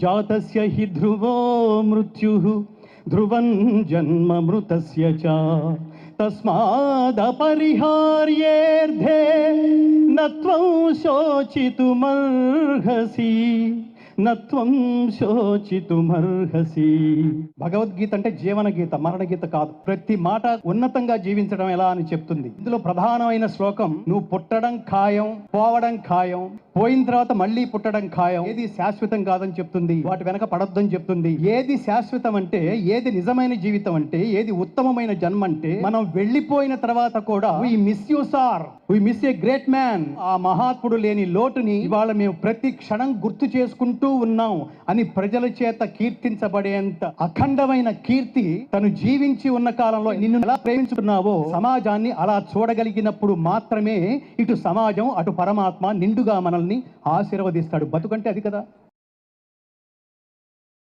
జాతస్య హి ధ్రువో మృత్యుః ధ్రువం జన్మ మృతస్య చ తస్మాదపరిహార్యేర్థే నత్వం శోచితుమర్హసి నత్వం శోచితుమర్హసి. భగవద్గీత అంటే జీవన గీత, మరణ గీత కాదు. ప్రతి మాట ఉన్నతంగా జీవించడం ఎలా అని చెప్తుంది. ఇందులో ప్రధానమైన శ్లోకం, నువ్వు పుట్టడం ఖాయం, పోవడం ఖాయం, పోయిన తర్వాత మళ్ళీ పుట్టడం ఖాయం, ఏది శాశ్వతం కాదని చెప్తుంది, వాటి వెనక పడొద్దని చెప్తుంది. ఏది శాశ్వతం అంటే, ఏది నిజమైన జీవితం అంటే, ఏది ఉత్తమమైన జన్మ అంటే, మనం వెళ్ళిపోయిన తర్వాత కూడా we miss you sir, we miss a great man. ఆ మహాత్ముడు లేని లోటుని ఇవాళ మేము ప్రతి క్షణం గుర్తు చేసుకుంటూ ఉన్నాం అని ప్రజల చేత కీర్తించబడేంత అఖండమైన కీర్తి తను జీవించి ఉన్న కాలంలో నిన్ను ఎలా ప్రేమించుకున్నావో, సమాజాన్ని అలా చూడగలిగినప్పుడు మాత్రమే ఇటు సమాజం అటు పరమాత్మ నిండుగా మనల్ని ఆశీర్వదిస్తాడు. బతుకంటే అది కదా.